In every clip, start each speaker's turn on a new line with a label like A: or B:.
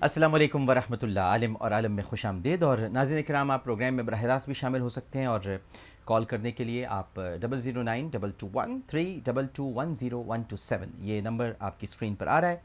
A: السلام علیکم ورحمۃ اللہ، عالم اور عالم میں خوش آمدید. اور ناظرین کرام، آپ پروگرام میں براہ راست بھی شامل ہو سکتے ہیں، اور کال کرنے کے لیے آپ 009-221-322-10127 یہ نمبر آپ کی اسکرین پر آ رہا ہے.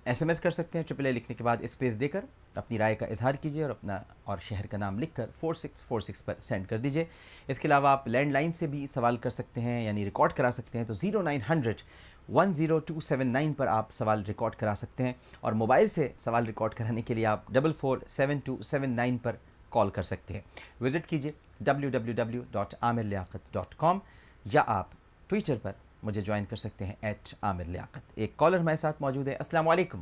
A: ایس ایم ایس کر سکتے ہیں، AAA لکھنے کے بعد اسپیس دے کر اپنی رائے کا اظہار کیجیے اور اپنا اور شہر کا نام لکھ کر 4646 پر سینڈ کر دیجیے. اس کے علاوہ آپ لینڈ لائن سے بھی سوال کر سکتے ہیں، یعنی ریکارڈ کرا سکتے ہیں، تو 0900-10279 پر آپ سوال ریکارڈ کرا سکتے ہیں. اور موبائل سے سوال ریکارڈ کرانے کے لیے آپ 447279 پر کال کر سکتے ہیں. وزٹ کیجیے www.amirliaqat.com یا آپ ٹویٹر پر مجھے جوائن کر سکتے ہیں @amirliaqat. ایک کالر ہمارے ساتھ موجود ہے. السلام علیکم.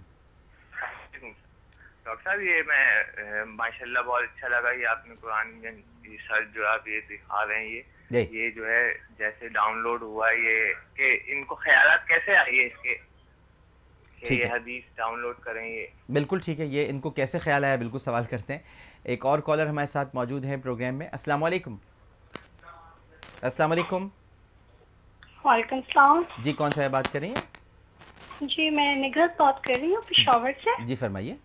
B: ڈاکٹر صاحب، یہ میں ماشاءاللہ بہت اچھا لگا یہ آپ نے قرآن سر جو آپ یہ دکھا رہے ہیں، یہ جو ہے جیسے ڈاؤن لوڈ ہوا یہ کہ ان کو خیالات کیسے آئیے اس کے کہ یہ حدیث ڈاؤن لوڈ کریں؟ یہ بالکل
A: ٹھیک ہے. یہ ان کو کیسے خیال آیا، بالکل سوال کرتے ہیں. ایک اور کالر ہمارے ساتھ موجود ہیں پروگرام میں. السلام علیکم. السلام علیکم.
C: وعلیکم السلام.
A: جی، کون سا بات کر رہی ہیں؟
C: جی میں نگہت بات کر رہی ہوں پشاور سے.
A: جی فرمائیے.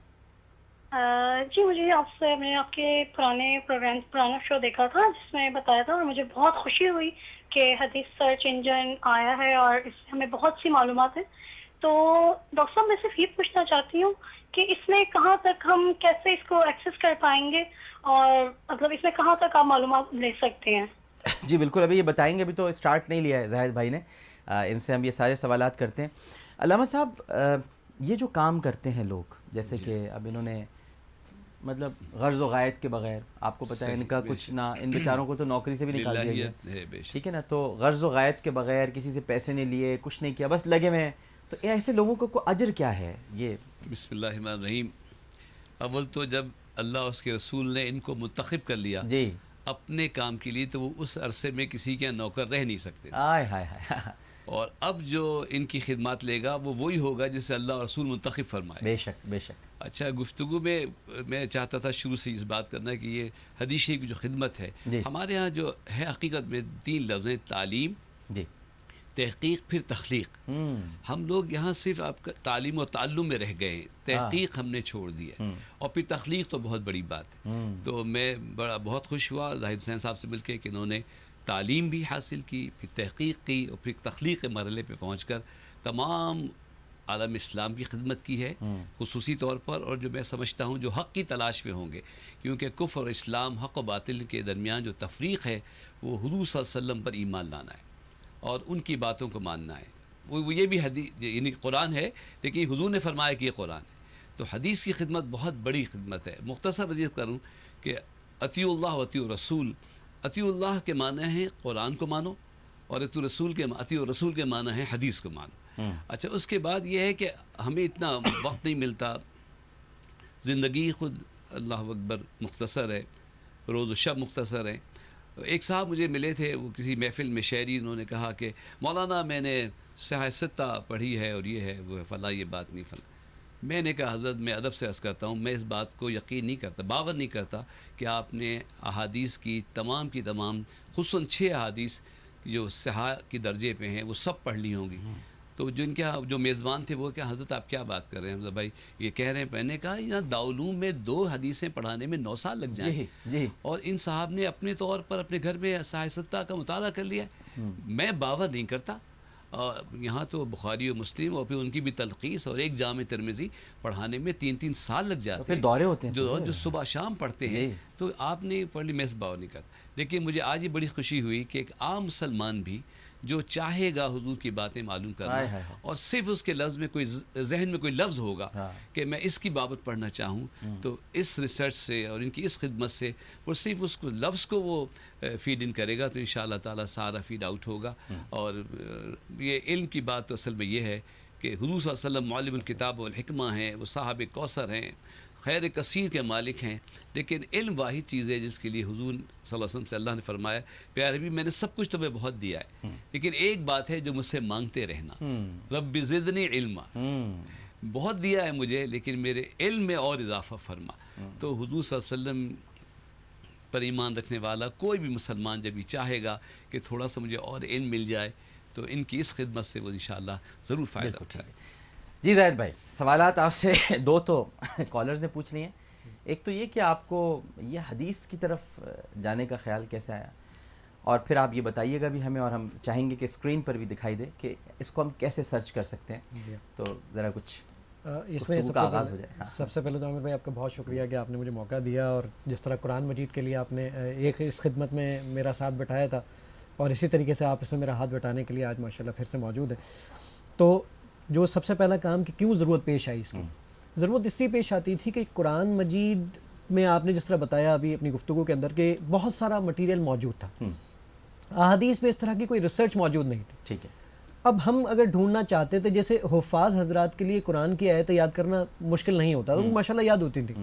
C: جی مجھے میں نے آپ کے پرانا شو دیکھا تھا جس میں بتایا تھا، اور مجھے بہت خوشی ہوئی کہ حدیث سرچ انجن آیا ہے اور اس سے ہمیں بہت سی معلومات ہیں. تو ڈاکٹر صاحب میں صرف یہ پوچھنا چاہتی ہوں کہ اس میں کہاں تک ہم کیسے اس کو ایکسیس کر پائیں گے، اور مطلب اس میں کہاں تک آپ معلومات لے سکتے ہیں؟
A: جی بالکل، ابھی یہ بتائیں گے. ابھی تو اسٹارٹ نہیں لیا ہے زاہد بھائی نے. ان سے ہم یہ سارے سوالات کرتے ہیں. علامہ صاحب، یہ جو کام کرتے ہیں لوگ، جیسے کہ اب انہوں نے مطلب غرض و غایت کے بغیر، آپ کو پتہ ہے ان کا کچھ نہ، ان بیچاروں کو تو نوکری سے بھی نکال دیا گیا، ٹھیک ہے نا. تو غرض و غایت کے بغیر کسی سے پیسے نہیں لیے، کچھ نہیں کیا، بس لگے ہوئے ہیں. تو ایسے لوگوں کو اجر کیا ہے؟ یہ
D: بسم اللہ الرحمن الرحیم. اول تو جب اللہ اس کے رسول نے ان کو منتخب کر لیا
A: جی
D: اپنے کام کے لیے، تو وہ اس عرصے میں کسی کے نوکر رہ نہیں سکتے.
A: آئے ہائے ہائے.
D: اور اب جو ان کی خدمات لے گا وہ وہی ہوگا جسے اللہ اور رسول منتخب فرمائے.
A: بے شک بے شک.
D: اچھا، گفتگو میں چاہتا تھا شروع سے اس بات کرنا کہ یہ حدیث شریف کی جو خدمت ہے ہمارے ہاں جو ہے، حقیقت میں 3 لفظ ہیں: تعلیم،
A: جی
D: تحقیق، پھر تخلیق. ہم لوگ یہاں صرف آپ کا تعلیم و تعلم میں رہ گئے ہیں، تحقیق ہم نے چھوڑ دیا، اور پھر تخلیق تو بہت بڑی بات ہے. تو میں بہت خوش ہوا زاہد حسین صاحب سے مل کے کہ انہوں نے تعلیم بھی حاصل کی، پھر تحقیق کی، اور پھر تخلیق کے مرحلے پہ پہنچ کر تمام عالم اسلام کی خدمت کی ہے خصوصی طور پر. اور جو میں سمجھتا ہوں جو حق کی تلاش میں ہوں گے، کیونکہ کفر اور اسلام، حق و باطل کے درمیان جو تفریق ہے وہ حضور صلی اللہ علیہ وسلم پر ایمان لانا ہے اور ان کی باتوں کو ماننا ہے. وہ یہ بھی حدیث یعنی قرآن ہے، لیکن حضور نے فرمایا کہ یہ قرآن ہے. تو حدیث کی خدمت بہت بڑی خدمت ہے. مختصر عزیز کروں کہ اطیع اللہ و اطیع الرسول. اطیع اللہ کے معنی ہیں قرآن کو مانو، اور اطیع الرسول کے معنی ہیں حدیث کو مانو. اچھا، اس کے بعد یہ ہے کہ ہمیں اتنا وقت نہیں ملتا، زندگی خود اللہ اکبر مختصر ہے، روز و شب مختصر ہے. ایک صاحب مجھے ملے تھے، وہ کسی محفل میں شاعری، انہوں نے کہا کہ مولانا میں نے سیاہ ستہ پڑھی ہے اور یہ ہے وہ ہے فلاں، یہ بات نہیں فلاں. میں نے کہا حضرت میں ادب سے عرض کرتا ہوں، میں اس بات کو یقین نہیں کرتا، باور نہیں کرتا کہ آپ نے احادیث کی تمام خصوصاً 6 احادیث جو صحاح کی درجے پہ ہیں وہ سب پڑھ لی ہوں گی. تو جن کے جو میزبان تھے وہ کہ حضرت آپ کیا بات کر رہے ہیں حضرت بھائی، یہ کہہ رہے ہیں. میں نے کہا یہاں دارالعلوم میں 2 حدیثیں پڑھانے میں 9 سال لگ جائیں.
A: جی.
D: اور ان صاحب نے اپنے طور پر اپنے گھر میں سیاہ ستہ کا مطالعہ کر لیا. میں باور نہیں کرتا. یہاں تو بخاری و مسلم اور پھر ان کی بھی تلخیص اور ایک جامع ترمذی پڑھانے میں 3 سال لگ جاتے ہیں.
A: دورے ہوتے ہیں
D: جو صبح شام پڑھتے ہیں. تو آپ نے پڑھ لی، میں اس باور نہیں کرتا. لیکن مجھے آج یہ بڑی خوشی ہوئی کہ ایک عام مسلمان بھی جو چاہے گا حضور کی باتیں معلوم کرنا، اور صرف اس کے لفظ میں کوئی ذہن میں کوئی لفظ ہوگا کہ میں اس کی بابت پڑھنا چاہوں، تو اس ریسرچ سے اور ان کی اس خدمت سے وہ صرف اس کو لفظ کو وہ فیڈ ان کرے گا، تو انشاءاللہ تعالی سارا فیڈ آؤٹ ہوگا. اور یہ علم کی بات تو اصل میں یہ ہے کہ حضور صلی اللہ علیہ وسلم معلم الکتاب والحکمہ ہیں، وہ صاحب کوثر ہیں، خیر کثیر کے مالک ہیں. لیکن علم واحد چیز ہے جس کے لیے حضور صلی اللہ علیہ وسلم سے اللہ نے فرمایا پیارے بھی میں نے سب کچھ تمہیں بہت دیا ہے، لیکن ایک بات ہے جو مجھ سے مانگتے رہنا، رب زدنی علما. بہت دیا ہے مجھے، لیکن میرے علم میں اور اضافہ فرما. تو حضور صلی اللہ علیہ وسلم پر ایمان رکھنے والا کوئی بھی مسلمان جب یہ چاہے گا کہ تھوڑا سا مجھے اور علم مل جائے، تو ان کی اس خدمت سے وہ انشاءاللہ ضرور فائدہ اٹھائے.
A: جی زاہد بھائی، سوالات آپ سے دو تو کالرز نے پوچھ لیے ہیں. ایک تو یہ کہ آپ کو یہ حدیث کی طرف جانے کا خیال کیسے آیا، اور پھر آپ یہ بتائیے گا بھی ہمیں، اور ہم چاہیں گے کہ اسکرین پر بھی دکھائی دے کہ اس کو ہم کیسے سرچ کر سکتے ہیں. تو ذرا کچھ
E: اس میں سب سے پہلے تو عامر بھائی آپ کا بہت شکریہ کہ آپ نے مجھے موقع دیا، اور جس طرح قرآن مجید کے لیے آپ نے ایک اس خدمت میں میرا ساتھ بٹایا تھا، اور اسی طریقے سے آپ اس میں میرا ہاتھ بٹانے کے لیے آج ماشاءاللہ پھر سے موجود ہے. تو جو سب سے پہلا کام کہ کیوں ضرورت پیش آئی، اس کی ضرورت اس لیے پیش آتی تھی کہ قرآن مجید میں آپ نے جس طرح بتایا ابھی اپنی گفتگو کے اندر کہ بہت سارا مٹیریل موجود تھا، احادیث میں اس طرح کی کوئی ریسرچ موجود نہیں تھی.
A: ٹھیک ہے.
E: اب ہم اگر ڈھونڈنا چاہتے تھے، جیسے حفاظ حضرات کے لیے قرآن کی آیتیں یاد کرنا مشکل نہیں ہوتا، ان کو ماشاءاللہ یاد ہوتی تھی،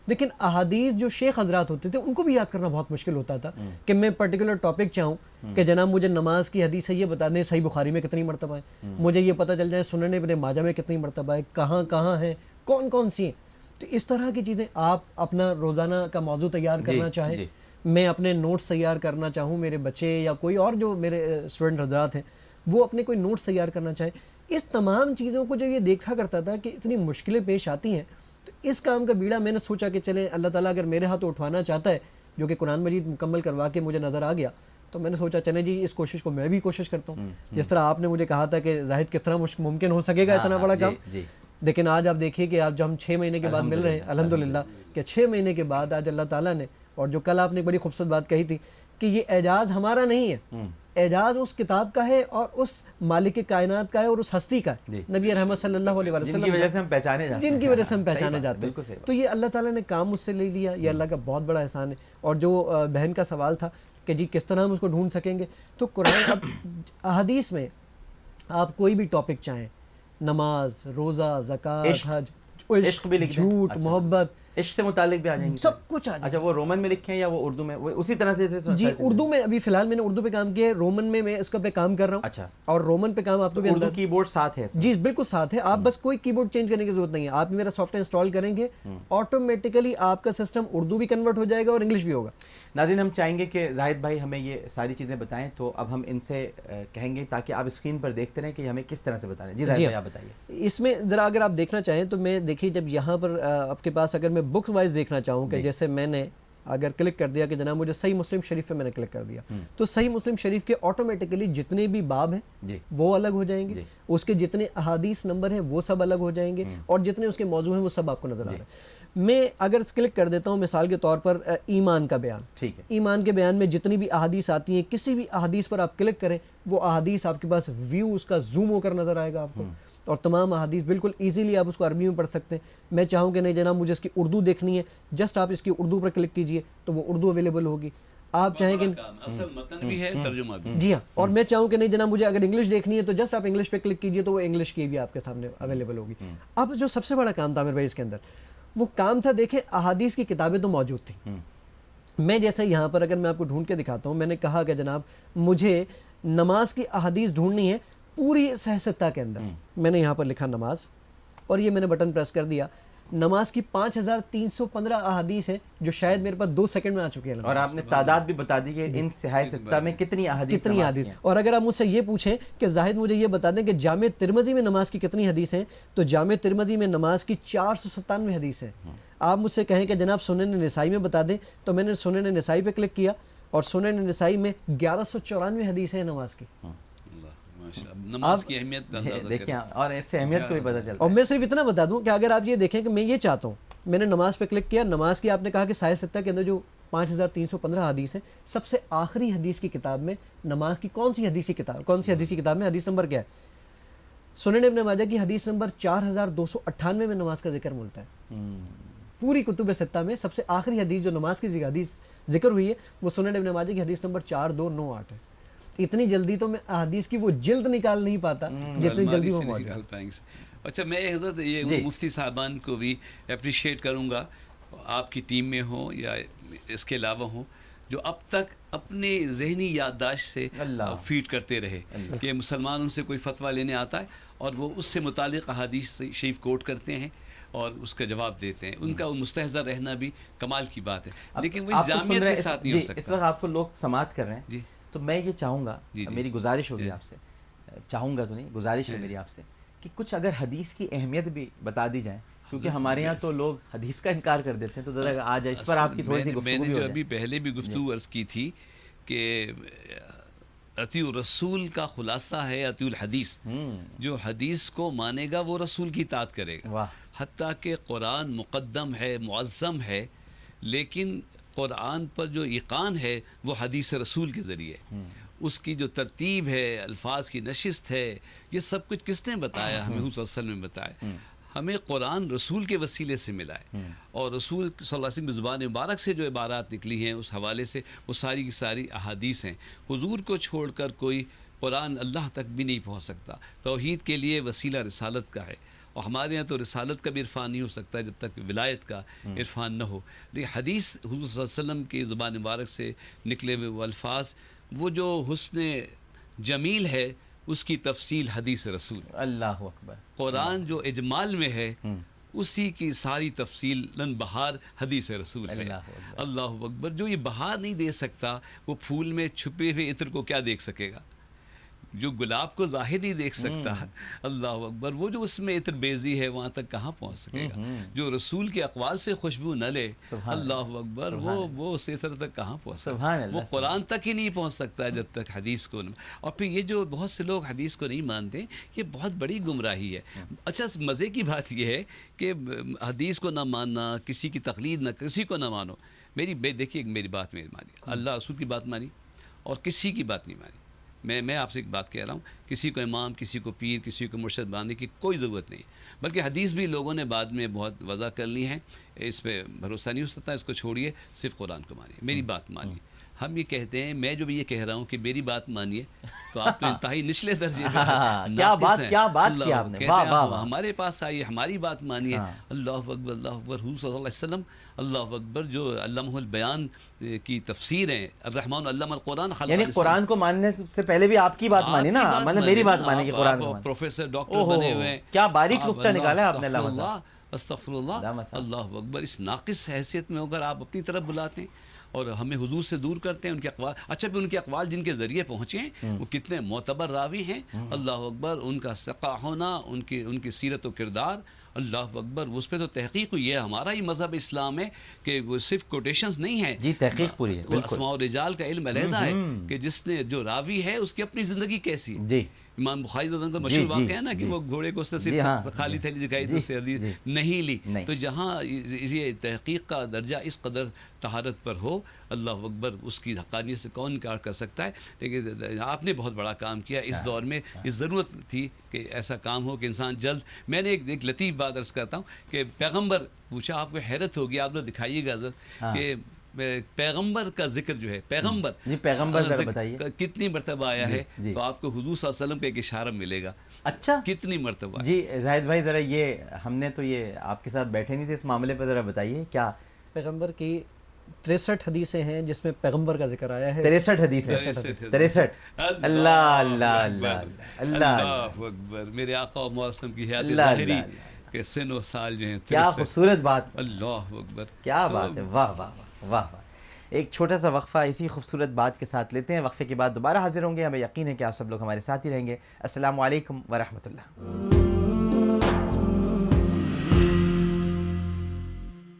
E: لیکن احادیث جو شیخ حضرات ہوتے تھے ان کو بھی یاد کرنا بہت مشکل ہوتا تھا کہ میں پرٹیکولر ٹاپک چاہوں کہ جناب مجھے نماز کی حدیث ہے یہ بتا دیں صحیح بخاری میں کتنی مرتبہ ہے، مجھے یہ پتہ چل جائے سنن ابن ماجہ میں کتنی مرتبہ ہے، کہاں کہاں ہیں، کون کون سی ہیں. تو اس طرح کی چیزیں آپ اپنا روزانہ کا موضوع تیار کرنا چاہیں، میں اپنے نوٹس تیار کرنا چاہوں، میرے بچے یا کوئی اور جو میرے اسٹوڈنٹ حضرات ہیں وہ اپنے کوئی نوٹس تیار کرنا چاہیں، اس تمام چیزوں کو جب یہ دیکھا کرتا تھا کہ اتنی مشکلیں پیش آتی ہیں، تو اس کام کا بیڑا میں نے سوچا کہ چلیں اللہ تعالیٰ اگر میرے ہاتھ اٹھوانا چاہتا ہے، جو کہ قرآن مجید مکمل کروا کے مجھے نظر آ گیا، تو میں نے سوچا چلیں جی اس کوشش کو میں بھی کوشش کرتا ہوں. جس طرح آپ نے مجھے کہا تھا کہ زاہد کس طرح ممکن ہو سکے گا اتنا بڑا کام، لیکن آج آپ دیکھیے کہ آپ جو ہم 6 مہینے کے بعد مل رہے ہیں الحمدللہ، کہ 6 مہینے کے بعد آج اللہ تعالیٰ نے، اور جو کل آپ نے بڑی خوبصورت بات کہی تھی کہ یہ اعجاز ہمارا نہیں ہے، اعجاز اس کتاب کا ہے اور اس مالک کائنات کا ہے اور اس ہستی کا ہے، نبی رحمت صلی اللہ علیہ وسلم،
A: جن کی وجہ سے ہم پہچانے جاتے ہیں.
E: تو یہ اللہ تعالیٰ نے کام مجھ سے لے لیا، یہ اللہ کا بہت بڑا احسان ہے. اور جو بہن کا سوال تھا کہ جی کس طرح ہم اس کو ڈھونڈ سکیں گے، تو قرآن اب احادیث میں آپ کوئی بھی ٹاپک چاہیں، نماز، روزہ، زکوٰۃ، حج،
A: عشق بھی لکھ دیں،
E: جھوٹ، محبت،
A: عشق سے متعلق بھی آ جائیں گے
E: سب کچھ آ جائے.
A: اچھا وہ رومن میں لکھیں یا وہ اردو میں، وہ اسی طرح سے
E: جی اردو میں ابھی فی الحال میں نے اردو پہ کام کیا ہے، رومن میں اس کا پہ کام کر رہا ہوں.
A: اچھا.
E: اور رومن پہ کام آپ کو بھی
A: اردو کی بورڈ ساتھ ہے؟
E: جی بالکل ساتھ ہے، آپ بس کوئی کی بورڈ چینج کرنے کی ضرورت نہیں ہے، آپ میرا سافٹ ویئر انسٹال کریں گے آٹومیٹیکلی آپ کا سسٹم اردو بھی کنورٹ ہو جائے گا اور انگلش بھی ہوگا.
A: ناظرین ہم چاہیں گے کہ زاہد بھائی ہمیں یہ ساری چیزیں بتائیں، تو اب ہم ان سے کہیں گے تاکہ آپ اسکرین پر دیکھتے رہیں کہ ہمیں کس طرح سے بتانا ہے. جی زاہد بھائی آپ بتائیے.
E: اس میں ذرا اگر آپ دیکھنا چاہیں تو میں دیکھیے جب یہاں پر آپ کے پاس اگر میں بک وائز دیکھنا چاہوں کہ جیسے میں نے اگر کلک کر دیا کہ جناب مجھے صحیح مسلم شریف پہ میں نے کلک کر دیا، تو صحیح مسلم شریف کے آٹومیٹیکلی جتنے بھی باب ہیں وہ الگ ہو جائیں گے، اس کے جتنے احادیث نمبر ہیں وہ سب الگ ہو جائیں گے، اور جتنے اس کے موضوع ہیں وہ سب آپ کو نظر آ رہے ہیں. میں اگر کلک کر دیتا ہوں مثال کے طور پر ایمان کا بیان، ٹھیک ہے، ایمان کے بیان میں جتنی بھی احادیث آتی ہیں، کسی بھی احادیث پر آپ کلک کریں وہ احادیث آپ کے پاس ویو اس کا زوم ہو کر نظر آئے گا آپ کو، اور تمام احادیث بالکل ایزیلی آپ اس کو عربی میں پڑھ سکتے ہیں. میں چاہوں کہ نہیں جناب مجھے اس کی اردو دیکھنی ہے، جسٹ آپ اس کی اردو پر کلک کیجئے تو وہ اردو اویلیبل ہوگی. آپ چاہیں کہ
D: اصل متن بھی ہے، ترجمہ بھی.
E: جی ہاں، اور میں چاہوں کہ نہیں جناب مجھے اگر انگلش دیکھنی ہے تو جسٹ آپ انگلش پہ کلک کیجئے تو وہ انگلش کی بھی آپ کے سامنے اویلیبل ہوگی. اب جو سب سے بڑا کام تھا عامر بھائی اس کے اندر، وہ کام تھا دیکھیں احادیث کی کتابیں تو موجود تھیں. میں جیسے یہاں پر اگر میں آپ کو ڈھونڈ کے دکھاتا ہوں، میں نے کہا کہ جناب مجھے نماز کی احادیث ڈھونڈنی ہے پوری صحیح ستہ کے اندر. میں نے یہاں پر لکھا نماز، اور یہ میں نے بٹن پریس کر دیا. نماز کی 5315 احادیث ہیں جو شاید میرے پاس 2 سیکنڈ میں آ چکی ہیں،
A: اور آپ نے تعداد بھی بتا دی کہ ان صحیح ستہ میں کتنی احادیث.
E: اور اگر آپ مجھ سے یہ پوچھیں کہ زاہد مجھے یہ بتا دیں کہ جامع ترمذی میں نماز کی کتنی حدیث ہیں، تو جامع ترمذی میں نماز کی 497 حدیث ہیں. آپ مجھ سے کہیں کہ جناب سنن نسائی میں بتا دیں، تو میں نے سنن نسائی پہ کلک کیا، اور سنن نسائی میں 1194 حدیث ہیں نماز کی.
D: نماز کی اہمیت
A: دیکھیں، اور اس سے اہمیت کو بھی پتہ چلتا ہے.
E: اور میں صرف اتنا بتا دوں کہ اگر آپ یہ دیکھیں کہ میں یہ چاہتا ہوں، میں نے نماز پہ کلک کیا، نماز کی آپ نے کہا کہ صحیح ستہ کے اندر جو 5315 حدیث ہیں، سب سے آخری حدیث کی کتاب میں نماز کی کون سی حدیثی کتاب میں حدیث نمبر کیا ہے؟ سنن ابن ماجہ کی حدیث نمبر 4298 میں نماز کا ذکر ملتا ہے. پوری کتب ستہ میں سب سے آخری حدیث جو نماز کی حدیث ذکر ہوئی ہے وہ سنن ابن ماجہ کی حدیث نمبر 4298 ہے. اتنی جلدی تو میں احادیث کی وہ جلد نکال نہیں پاتا جتنی جلدی وہ موجود ہے.
D: اچھا، میں حضرت یہ مفتی صاحبان کو بھی اپریشیٹ کروں گا، آپ کی ٹیم میں ہوں یا اس کے علاوہ ہوں، جو اب تک اپنے ذہنی یادداشت سے فیڈ کرتے رہے کہ مسلمان ان سے کوئی فتویٰ لینے آتا ہے اور وہ اس سے متعلق احادیث شریف کوٹ کرتے ہیں اور اس کا جواب دیتے ہیں. ان کا وہ مستحضر رہنا بھی کمال کی بات ہے، لیکن وہ جامعیت کے ساتھ نہیں ہو سکتا.
A: اس وقت آپ کو لوگ سماعت کر رہے ہیں جی، تو میں یہ چاہوں گا، میری گزارش ہوگی آپ سے، چاہوں گا تو نہیں، گزارش ہے میری آپ سے کہ کچھ اگر حدیث کی اہمیت بھی بتا دی جائے، کیونکہ ہمارے یہاں تو لوگ حدیث کا انکار کر دیتے ہیں، تو ذرا آج اس پر آپ کی تھوڑی سی گفتگو بھی ہو جائے۔
D: میں نے جو ابھی پہلے بھی گفتگو عرض کی تھی کہ اطیع الرسول کا خلاصہ ہے اطیع الحدیث، جو حدیث کو مانے گا وہ رسول کی اطاعت کرے گا، حتیٰ کہ قرآن مقدم ہے، معظم ہے، لیکن قرآن پر جو ایقان ہے وہ حدیث رسول کے ذریعے، اس کی جو ترتیب ہے، الفاظ کی نشست ہے، یہ سب کچھ کس نے بتایا؟ ہمیں حضور صلی اللہ علیہ وسلم نے بتایا۔ ہمیں قرآن رسول کے وسیلے سے ملا ہے، اور رسول صلی اللہ علیہ وسلم کی زبان مبارک سے جو عبارات نکلی ہیں اس حوالے سے وہ ساری کی ساری احادیث ہیں۔ حضور کو چھوڑ کر کوئی قرآن اللہ تک بھی نہیں پہنچ سکتا۔ توحید کے لیے وسیلہ رسالت کا ہے، اور ہمارے یہاں تو رسالت کا بھی عرفان نہیں ہو سکتا جب تک ولایت کا عرفان نہ ہو، لیکن حدیث حضور صلی اللہ علیہ وسلم کی زبان مبارک سے نکلے ہوئے وہ الفاظ، وہ جو حسن جمیل ہے اس کی تفصیل حدیث رسول،
A: اللہ اکبر،
D: قرآن جو اجمال میں ہے اسی کی ساری تفصیل لن بہار حدیث رسول ہے۔ اللہ اکبر، جو یہ بہار نہیں دے سکتا وہ پھول میں چھپے ہوئے عطر کو کیا دیکھ سکے گا؟ جو گلاب کو ظاہر نہیں دیکھ سکتا، اللہ اکبر، وہ جو اس میں عطر بیزی ہے وہاں تک کہاں پہنچ سکے گا؟ جو رسول کے اقوال سے خوشبو نہ لے، اللہ اکبر، وہ اس عطر تک کہاں پہنچ سکتا؟ وہ قرآن تک ہی نہیں پہنچ سکتا جب تک حدیث کو نہ۔ اور پھر یہ جو بہت سے لوگ حدیث کو نہیں مانتے، یہ بہت بڑی گمراہی ہے۔ اچھا، مزے کی بات یہ ہے کہ حدیث کو نہ ماننا، کسی کی تقلید نہ، کسی کو نہ مانو۔ دیکھیے میری بات مانی، اللہ رسول کی بات مانی اور کسی کی بات نہیں مانی۔ میں آپ سے ایک بات کہہ رہا ہوں، کسی کو امام، کسی کو پیر، کسی کو مرشد ماننے کی کوئی ضرورت نہیں، بلکہ حدیث بھی لوگوں نے بعد میں بہت وضع کر لی ہیں، اس پہ بھروسہ نہیں ہو سکتا، اس کو چھوڑیے، صرف قرآن کو مانیے، میری بات مانیے۔ ہم یہ کہتے ہیں، میں جو بھی یہ کہہ رہا ہوں کہ میری بات مانیے، تو آپ کو انتہائی نچلے درجے میں
A: کیا بات کی آپ نے، واہ واہ،
D: ہمارے پاس آئیے، ہماری بات مانیے۔ اللہ اکبر، اللہ اکبر، حضور صلی اللہ علیہ وسلم، اللہ اکبر، جو علمہ البیان کی تفسیر ہے، الرحمن علم القرآن،
A: یعنی قرآن کو ماننے سے پہلے بھی آپ کی بات مانی نا، مطلب میری بات مانی کہ قرآن کو۔
D: پروفیسر ڈاکٹر بنے ہوئے ہیں،
A: کیا باریک نکتہ نکالا آپ نے،
D: استغفر اللہ، اللہ اکبر، اس ناقص حیثیت میں ہو کر آپ اپنی طرف بلاتے ہیں اور ہمیں حضور سے دور کرتے ہیں، ان کے اقوال۔ اچھا، پھر ان کے اقوال جن کے ذریعے پہنچے ہیں وہ کتنے معتبر راوی ہیں، اللہ اکبر، ان کا ثقہ ہونا، ان کی سیرت و کردار، اللہ اکبر، اس پہ تو تحقیق ہوئی ہے۔ ہمارا ہی مذہب اسلام ہے کہ وہ صرف کوٹیشنز نہیں ہیں،
A: جی تحقیق پوری ہے، بالکل۔
D: اسماء و رجال کا علم علیحدہ ہے کہ جس نے، جو راوی ہے اس کی اپنی زندگی کیسی ہے۔
A: جی،
D: امام بخاری رضی اللہ عنہ کا مشہور واقعہ ہے نا کہ وہ گھوڑے کو اس نے صرف خالی تھیلی دکھائی تھی، اسے حدیث نہیں لی۔ تو جہاں یہ تحقیق کا درجہ اس قدر طہارت پر ہو، اللہ اکبر، اس کی حقانیت سے کون انکار کر سکتا ہے؟ لیکن آپ نے بہت بڑا کام کیا اس دور میں، یہ ضرورت تھی کہ ایسا کام ہو کہ انسان جلد۔ میں نے ایک لطیف بات عرض کرتا ہوں کہ پیغمبر پوچھا، آپ کو حیرت ہوگی، آپ نے دکھائیے گا حضرت، کہ پیغمبر کا ذکر جو ہے، پیغمبر،
A: جی پیغمبر ذرا بتائیے
D: کتنی مرتبہ آیا ہے، تو آپ کو حضور صلی اللہ علیہ وسلم کا ایک اشارہ ملے گا۔
A: اچھا،
D: کتنی مرتبہ؟
A: جی زاہد بھائی، ذرا یہ ہم نے تو یہ آپ کے ساتھ بیٹھے نہیں تھے، اس معاملے پہ ذرا بتائیے، کیا
E: پیغمبر کی 63 حدیثیں ہیں جس میں پیغمبر کا ذکر آیا ہے؟
A: 63 حدیثیں، 63۔ اللہ اللہ اللہ
D: اللہ اکبر، میرے آقا و موسم کی حیات ظاہری کہ سن و سال جو ہیں،
A: کیا خوبصورت بات،
D: اللہ اکبر،
A: کیا بات ہے، واہ واہ واہ واہ۔ ایک چھوٹا سا وقفہ اسی خوبصورت بات کے ساتھ لیتے ہیں، وقفے کے بعد دوبارہ حاضر ہوں گے، ہمیں یقین ہے کہ آپ سب لوگ ہمارے ساتھ ہی رہیں گے۔ السلام علیکم ورحمۃ اللہ۔